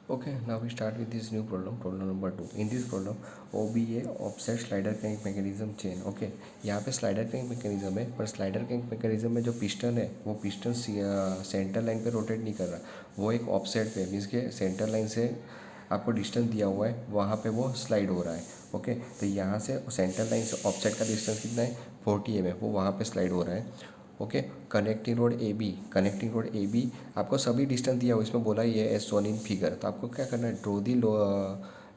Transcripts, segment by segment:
Okay, now we start with this new problem number 2. In this problem, OBA offset slider crank mechanism chain. Okay, यहाँ पे slider crank mechanism है, पर slider crank mechanism में जो piston है वो piston centre line पे rotate नहीं कर रहा, वो एक ऑफसेट पे मीन्स के सेंटर लाइन से आपको डिस्टेंस दिया हुआ है वहाँ पे वो स्लाइड हो रहा है. ओके, तो यहाँ से सेंटर लाइन से ऑफसेट का डिस्टेंस कितना है 40 mm, वो वहाँ पे स्लाइड हो रहा है. Okay, connecting road A B आपको सभी डिस्टेंस दिया हुआ इसमें बोला ये एज शोन इन फिगर. तो आपको क्या करना है, draw the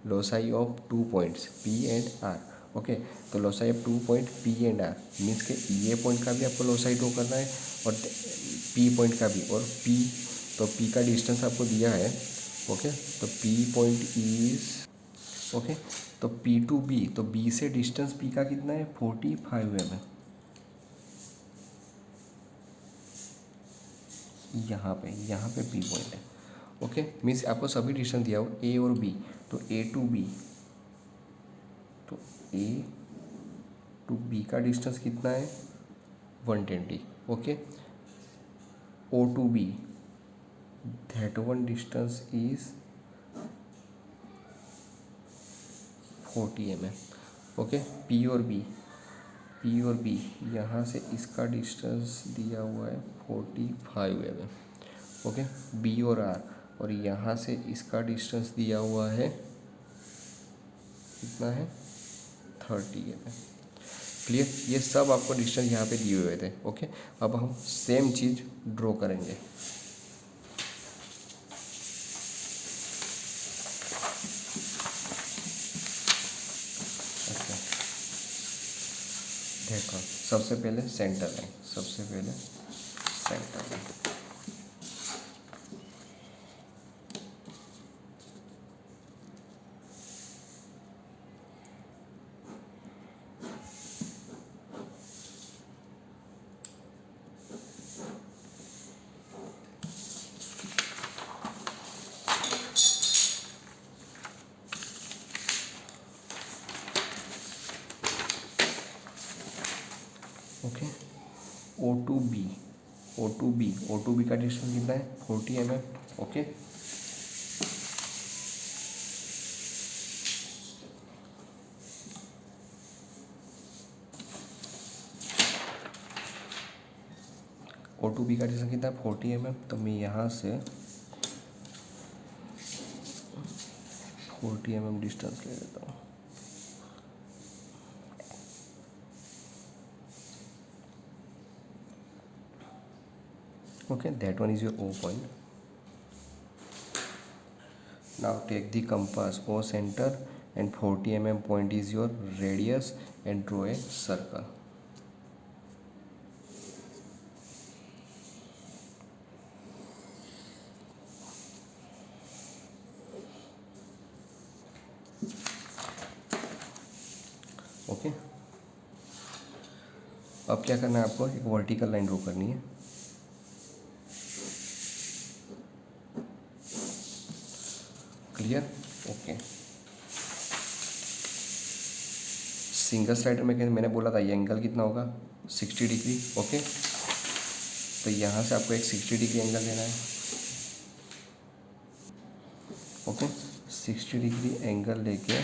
loci of 2 points P and R. Okay, तो loci of 2 point P and R means के ये पॉइंट का भी आपको लोसाई ड्रॉ करना है और पी पॉइंट का भी. और पी, तो पी का डिस्टेंस आपको दिया है. ओके, तो पी पॉइंट इज, ओके, तो पी टू बी, तो बी से डिस्टेंस पी का कितना है 45 mm. यहाँ पे बी पॉइंट है. ओके, मीन्स आपको सभी डिस्टेंस दिया हो ए और बी. तो ए टू बी, तो ए टू बी का डिस्टेंस कितना है 120. Okay, O to B, that one distance is 40 mm. Okay, P और बी यहाँ से इसका डिस्टेंस दिया हुआ है 45 mm. ओके, बी और यहाँ से इसका डिस्टेंस दिया हुआ है कितना है 30 mm. क्लियर, ये सब आपको डिस्टेंस यहाँ पे दिए हुए थे. ओके, अब हम सेम चीज़ ड्रॉ करेंगे. अच्छा, देखो सबसे पहले centre line. Okay, O to B का डिस्टेंस कितना है 40 mm. Okay, O to B का डिस्टेंस कितना है 40 mm. तो मैं यहाँ से 40 mm डिस्टेंस ले लेता हूँ. Okay, that one is your O point. Now take the compass O center and 40 mm point is your radius and draw a circle. Okay, अब क्या करना है आपको, एक वर्टिकल लाइन ड्रॉ करनी है. क्लियर. ओके, सिंगल स्लाइडर में मैंने बोला था ये एंगल कितना होगा 60 डिग्री. ओके, तो यहाँ से आपको एक 60 डिग्री एंगल लेना है. ओके, 60 डिग्री एंगल लेके,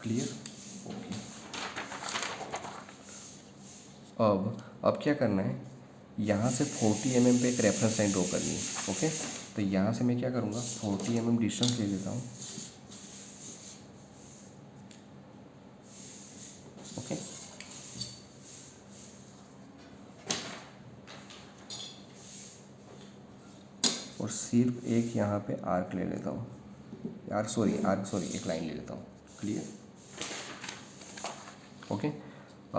क्लियर. ओके, अब क्या करना है, यहाँ से 40 mm पे एक रेफरेंस लाइन ड्रॉ करनी है. ओके, तो यहाँ से मैं क्या करूँगा 40 mm डिस्टेंस ले लेता हूँ. ओके, और सिर्फ एक यहाँ पे आर्क ले लेता हूँ. एक लाइन ले लेता हूँ. क्लियर. ओके,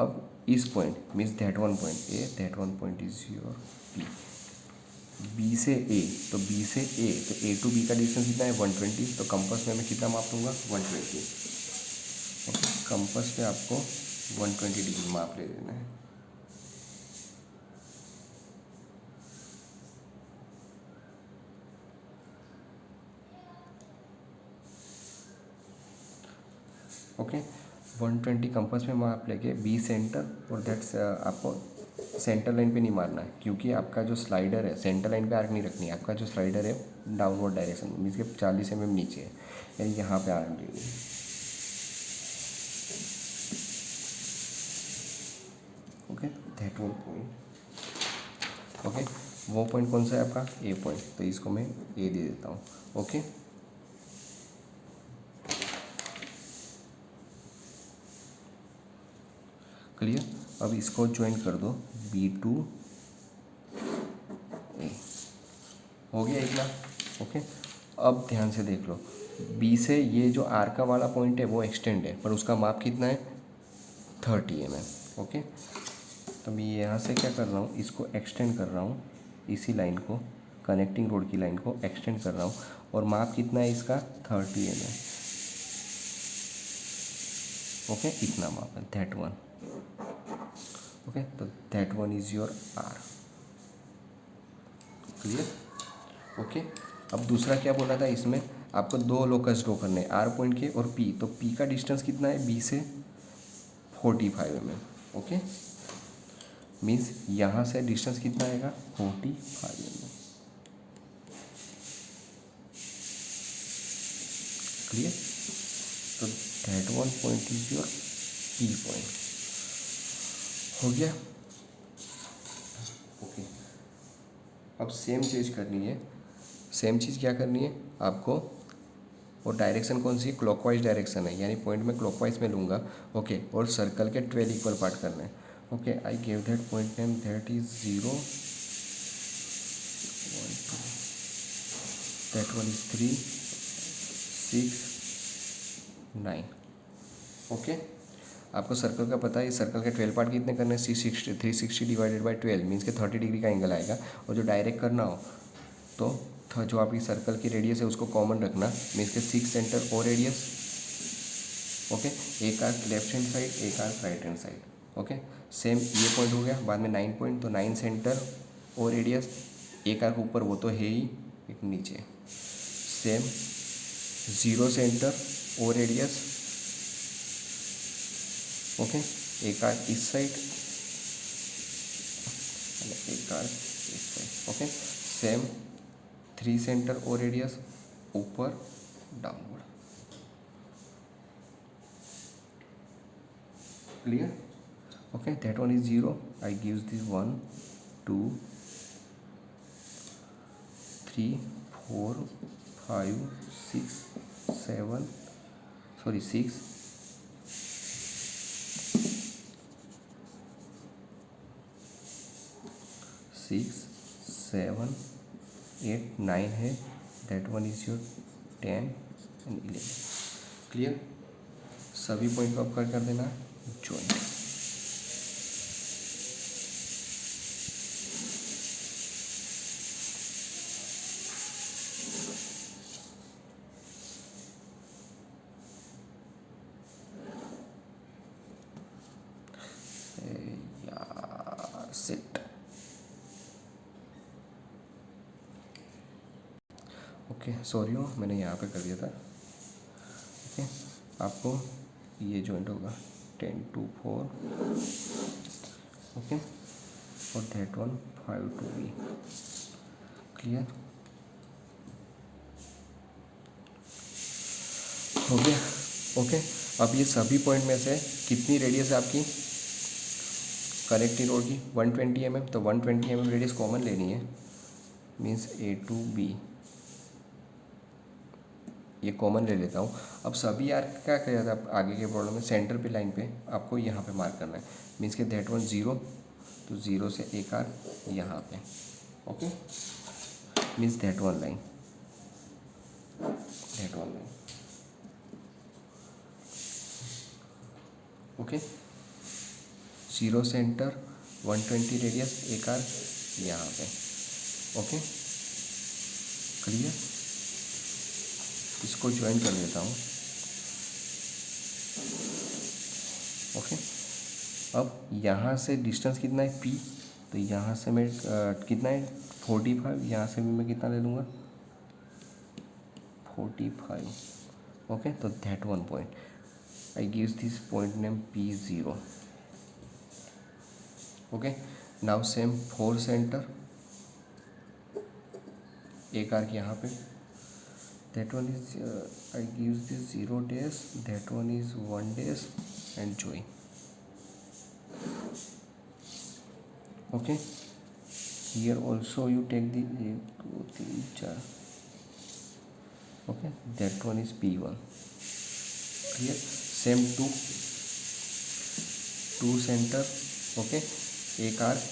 अब इस point means that one point A, that one point is your P. B से ए, तो बी से ए, तो ए टू बी का डिस्टेंस कितना है 120. तो कंपास में मैं कितना माप लूँगा 120. ओके, कंपास पे आपको 120 डिग्री माप ले लेना है. ओके, 120 कंपास में माप लेके बी सेंटर और दैट्स आपको सेंटर लाइन पे नहीं मारना है, क्योंकि आपका जो स्लाइडर है सेंटर लाइन पे आर्क नहीं रखनी है। आपका जो स्लाइडर है डाउनवर्ड डायरेक्शन मीन्स के 40 mm नीचे है, यानी यहाँ पे आर्क देंगे। Okay, that one point. Okay, वो पॉइंट कौन सा है आपका? ए पॉइंट, तो इसको मैं ए दे देता हूँ। Okay, clear. अब इसको ज्वाइन कर दो, B2 ए, हो गया एक बार। ओके, अब ध्यान से देख लो, बी से ये जो आर का वाला पॉइंट है वो एक्सटेंड है, पर उसका माप कितना है? 30 mm। ओके, तो मैं यहाँ से क्या कर रहा हूँ, इसको एक्सटेंड कर रहा हूँ, इसी लाइन को, कनेक्टिंग रोड की लाइन को एक्सटेंड कर रहा हूँ, और माप कितना है इसका? 30 mm। ओके, इतना माप है, दैट वन। ओके, तो that one is your R. Clear. Okay, अब दूसरा क्या बोला था, इसमें आपको दो लोकस ड्रॉ करने हैं, आर पॉइंट के और पी। तो पी का डिस्टेंस कितना है? बी से 45 mm। ओके, मीन्स यहाँ से डिस्टेंस कितना आएगा? 45 mm। क्लियर। तो that one point is your P point. हो गया। ओके, अब सेम चीज़ करनी है। सेम चीज़ क्या करनी है आपको? और डायरेक्शन कौन सी है? क्लॉकवाइज डायरेक्शन है, यानी पॉइंट में क्लॉकवाइज में लूँगा। ओके, और सर्कल के 12 इक्वल पार्ट करने हैं। Okay, I give that point name, that is 0, 1 2, that one is 3 6 9। Okay, आपको सर्कल का पता है, इस सर्कल के 12 पार्ट कितने करने हैं? 360 डिवाइडेड बाई 12 मीन्स के 30 डिग्री का एंगल आएगा। और जो डायरेक्ट करना हो तो जो आपकी सर्कल की रेडियस है उसको कॉमन रखना, मीन्स के 6 सेंटर और रेडियस। ओके, एक आर्क लेफ्ट हैंड साइड, एक arc right hand side. Okay, same ये पॉइंट हो गया, बाद में 9 पॉइंट, तो 9 सेंटर और रेडियस, एक आर्क ऊपर वो तो है ही, एक नीचे। सेम 0 सेंटर और रेडियस। ओके, एक आर्क इस साइड, एक आर्क इस साइड। ओके, सेम 3 सेंटर और रेडियस, ऊपर downward. Clear. Okay, that one is 0, I gives this 1 2 3 4 5 6 7, sorry 6 6 7 8 9 है, that one is your 10 and 11। Clear. सभी पॉइंट को आप कर देना ज्वाइंट। यार सेट। ओके, सॉरी हो, मैंने यहाँ पे कर दिया था। ओके, आपको ये जॉइंट होगा 10 to 4। ओके, और that one 5 to B। Clear हो गया। ओके, अब ये सभी पॉइंट में से कितनी रेडियस है आपकी कनेक्टिंग रोड की? 120 mm। तो 120 mm रेडियस कॉमन लेनी है, मीन्स A to B, ये कॉमन ले लेता हूँ। अब सभी यार क्या किया था आगे के प्रॉब्लम में, सेंटर पे लाइन पे आपको यहाँ पे मार्क करना है, मीन्स के दैट वन 0, तो 0 से एक आर्क यहाँ पे। Okay, means that one line, that one line. Okay, 0 centre, 120 radius, एक आर्क यहाँ पे। Okay, clear. इसको ज्वाइन कर देता हूँ। ओके, अब यहाँ से डिस्टेंस कितना है? P, तो यहाँ से मैं कितना है? 45। यहाँ से भी मैं कितना ले लूँगा? 45। ओके, तो that one point, I gives this point name P0। Okay, now same 4 centre, एक आर्क यहाँ पे, that one is I use this 0 days, that one is 1 days and join. Okay, here also you take the 1 2 3 4. Okay, that one is P1. Clear? Same two center. Okay, एक arc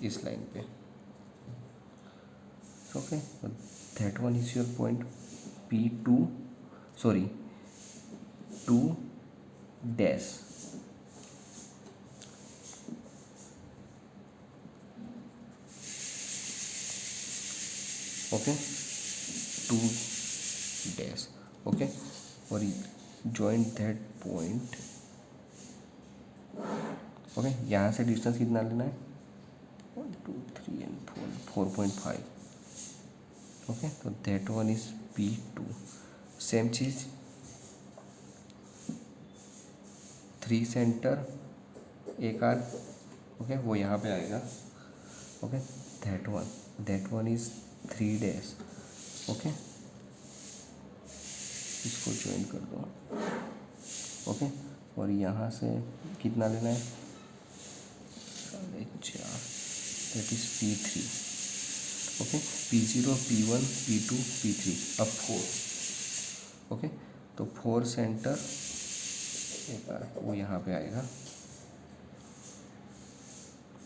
इस line पे. Okay, that one is your point P2, sorry 2 dash. Okay, 2 dash. Okay, और join that point. Okay, यहाँ से distance कितना लेना है, 1 2 3 and 4, 4.5. Okay, तो that one is P2. Same cheese 3 centre, एक आर्क. ओके, वो यहाँ पे आएगा. Okay, that one is 3 dash. Okay, इसको ज्वाइन कर दो. ओके, और यहाँ से कितना लेना है, 4.5. That is P3. Okay, P0 P1 P2 P3, अब 4. ओके, तो 4 सेंटर, एक आर्क वो यहाँ पे आएगा.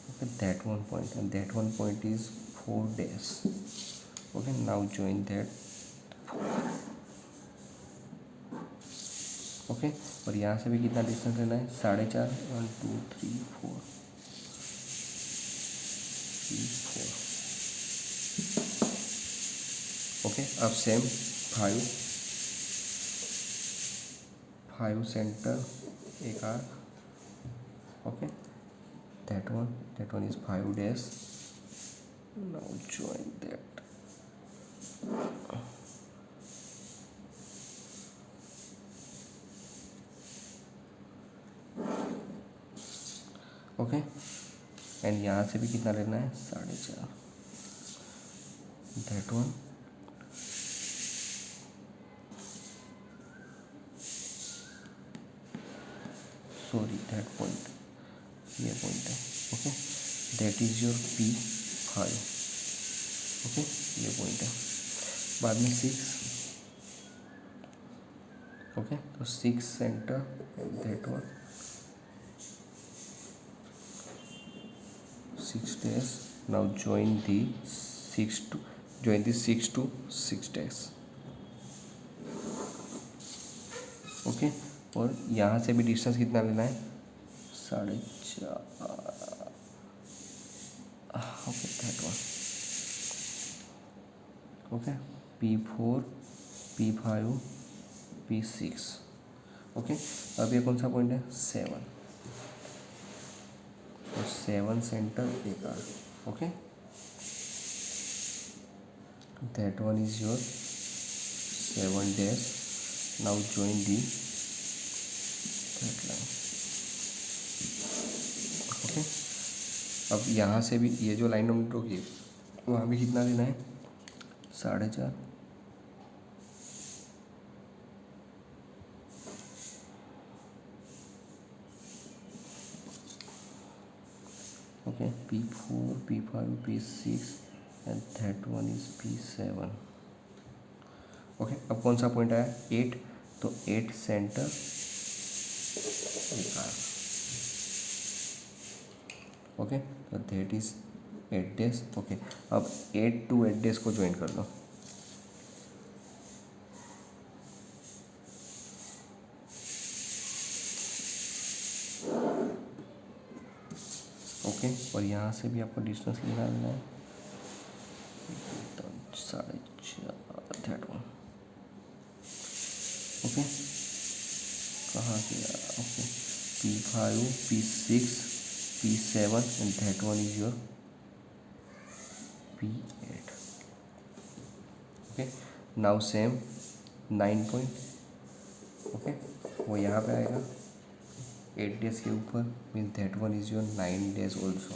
Okay, that one point and that one point is 4 dash. Okay, now join that. Okay, और यहाँ से भी कितना डिस्टेंस लेना है, 4.5. 1 2 3 4 4. ओके, अब सेम 5 सेंटर, एक arc. Okay, that one is 5 dash. Now join that. Okay, and यहाँ से भी कितना लेना है, 4.5. That one, sorry that point, ये पॉइंट है. Okay, that is your P5. Okay, ये पॉइंट है. बाद में 6. ओके, तो 6 centre, that one 6 dash. Now join the 6 to 6 dash. Okay, और यहाँ से भी डिस्टेंस कितना लेना है, 4.5. Okay, that one. Okay, P4 P5 P6. Okay, अब ये कौन सा पॉइंट है, 7. तो 7 सेंटर, एक arc. Okay, that one is your 7 dash. Now join the that line. Okay, अब यहाँ से भी ये जो लाइन हमने ड्रॉ की है, वहाँ भी कितना लेना है, 4.5. Okay, P4 P5 P6 and that one is P7. Okay, अब कौन सा पॉइंट आया, 8. तो 8 सेंटर, एक आर्क. ओके, तो दैट इज 8 dash. ओके, अब 8 to 8 dash को ज्वाइन कर लो. ओके, और यहाँ से भी आपको डिस्टेंस निकालना है, 4.5. That one. ओके, कहाँ गया, okay, P5 P6 P7 and that one is your P8. Okay, now same 9 point. Okay, वो यहाँ पे आएगा 8 dash के ऊपर, means that one is your 9 dash also.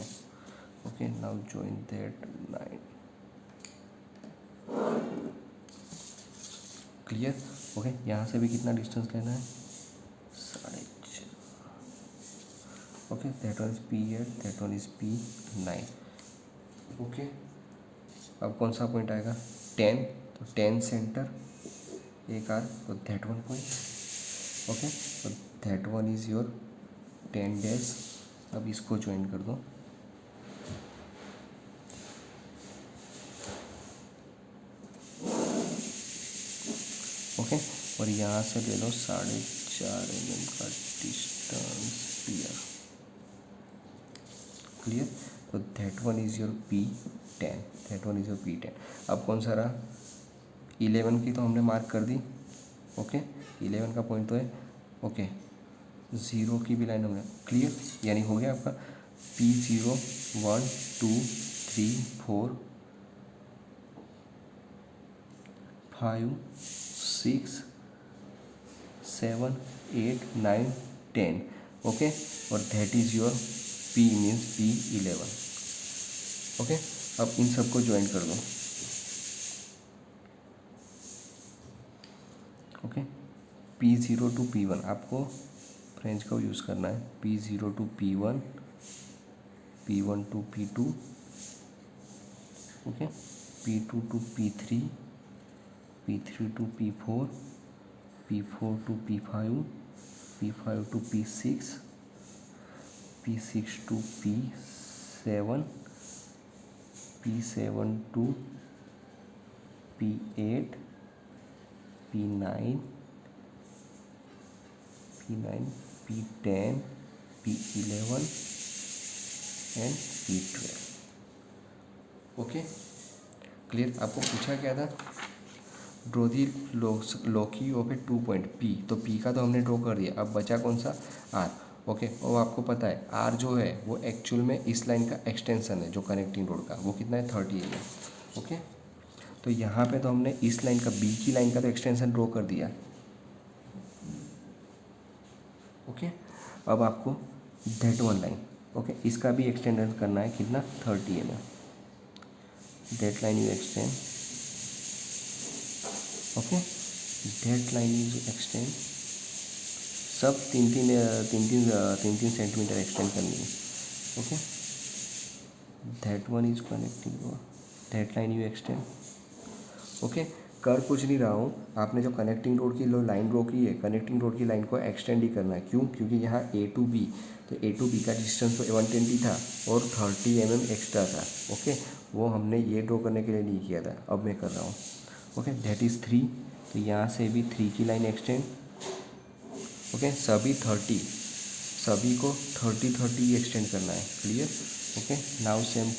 Okay now join that 9 clear. Okay यहाँ से भी कितना डिस्टेंस लेना है 4.5 okay that one is P8 that one is P9 okay. अब कौन सा पॉइंट आएगा 10 तो 10 सेंटर एक आर तो दैट वन पॉइंट ओके तो that one is your 10 dash. अब इसको ज्वाइन कर दो ओके और यहाँ से ले लो 4.5 mm का डिस्टेंस पीयर क्लियर। तो that one is your P10 that one is your P10। अब कौन सा रहा 11 की तो हमने मार्क कर दी ओके 11 का पॉइंट तो है ओके 0 की भी लाइन हमने क्लियर यानी हो गया आपका P0 1 2 3 4 5 6 7 8 9 10 ओके और that is your P means P11 okay. अब इन सबको ज्वाइन कर दो ओके P0 टू P1 आपको फ्रेंच का यूज़ करना है P0 to P1 P1 to P2 okay P2 to P3 P3 to P4 P4 to P5 P5 to P6 P6 to P7 P7 to P8 P9 P9 P10 P11 and P12 okay clear. आपको पूछा क्या था draw the locus of a 2 point P तो P का तो हमने draw कर दिया। अब बचा कौन सा R ओके और आपको पता है R जो है वो एक्चुअल में इस लाइन का एक्सटेंशन है जो कनेक्टिंग रोड का वो कितना है 30 है ओके। तो यहाँ पे तो हमने इस लाइन का B की लाइन का तो एक्सटेंशन ड्रॉ कर दिया ओके। अब आपको दैट वन लाइन ओके इसका भी एक्सटेंड करना है कितना 30 mm that line you extend okay that line you extend सब तीन तीन सेंटीमीटर एक्सटेंड करनी है okay. That one is connecting that line you extend okay. कर कुछ नहीं रहा हूँ आपने जो कनेक्टिंग रोड की लाइन ड्रॉ की है कनेक्टिंग रोड की लाइन को एक्सटेंड ही करना है क्यों क्योंकि यहाँ A टू B तो A टू B का डिस्टेंस तो 120 था और 30 mm एक्स्ट्रा था ओके वो हमने ये ड्रॉ करने के लिए नहीं किया था अब मैं कर रहा हूँ ओके दैट इज़ 3 तो यहाँ से भी 3 की लाइन एक्सटेंड ओके सभी 30 सभी को 30 एक्सटेंड करना है क्लियर ओके। नाउ सेम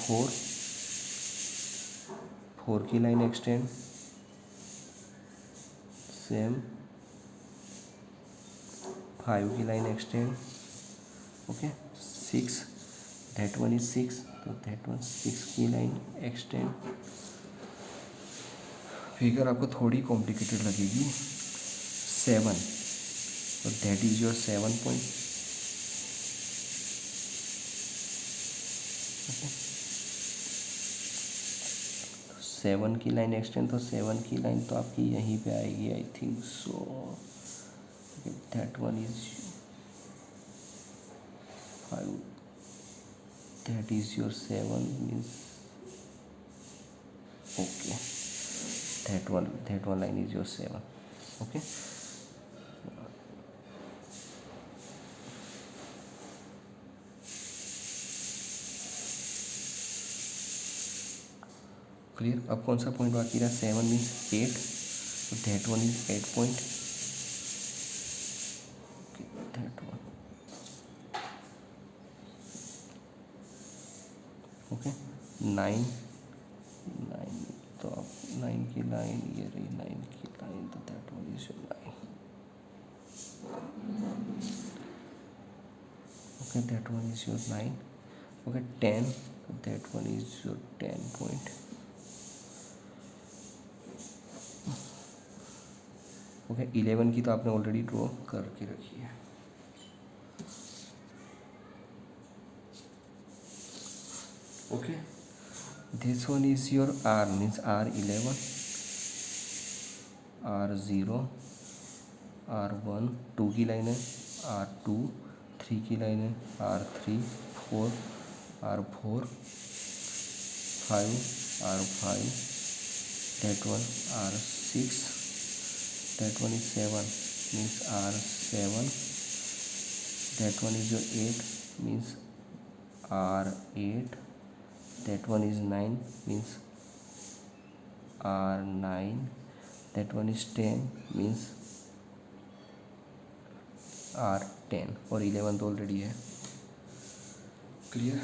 4 की लाइन एक्सटेंड सेम 5 की line extend okay 6 that one is 6 तो दैट वन 6 की लाइन एक्सटेंड फिगर आपको थोड़ी कॉम्प्लिकेटेड लगेगी 7 तो that is your 7 point okay 7 की लाइन एक्सटेंड तो 7 की लाइन तो आपकी यहीं पे आएगी I think so that one is 5 that is your 7 means okay that one line is your 7 okay। Clear. अब कौन सा पॉइंट बाकी रहा 7 मीन्स 8 तो that one is 8 point that one okay 9 तो अब 9 की लाइन ये रही 9 की लाइन तो that one is your 9 okay that one is your 9 okay 10 तो that one is your 10 point okay 11 की तो आपने ऑलरेडी ड्रॉ करके रखी है okay. This one is your R means R11, R0, R1 2 की लाइन है, R2 3 की लाइन है, R3 4, R4 5, R5, that one R6, that one is 7 means R7, that one is your 8 means R8, that one is 9 means R9, that one is 10 means R10 और 11 तो already है। Clear?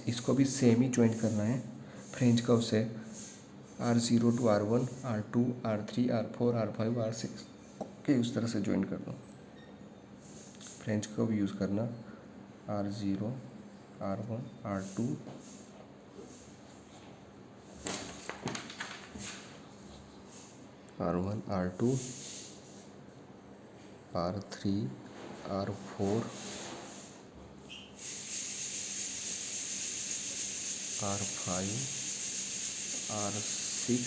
इसको भी same ही join करना है French curve से, R0 to R1, R2, R3, R4, R5, R6 okay, उस तरह से ज्वाइन कर दो। फ्रेंच कर्व यूज़ करना, R0, R1, R2, R1, R2, R3, R4, R5, R6,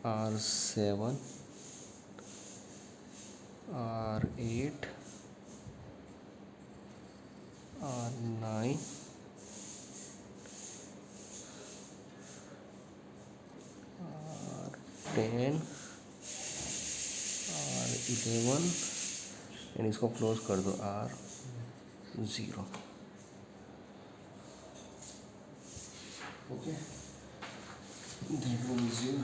R7, R8, R9, R10, R11 and इसको क्लोज कर दो R0। Okay, that one is your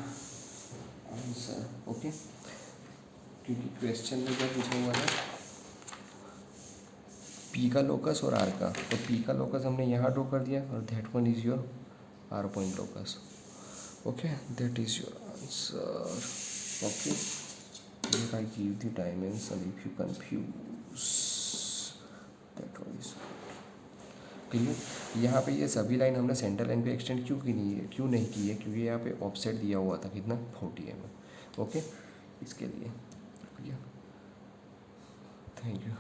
answer. Okay, क्योंकि क्वेश्चन में क्या पूछा हुआ था, पी का लोकस और आर का, तो पी का लोकस हमने यहाँ ड्रॉ कर दिया और that one is your R point locus. Okay, that is your answer. Okay, here I give the dimension if you confuse, that one is clear. यहाँ पे ये सभी लाइन हमने सेंटर लाइन पे एक्सटेंड क्यों नहीं की है, क्योंकि यहाँ पे ऑफसेट दिया हुआ था कितना 40 mm। ओके, इसके लिए क्लियर। Thank you.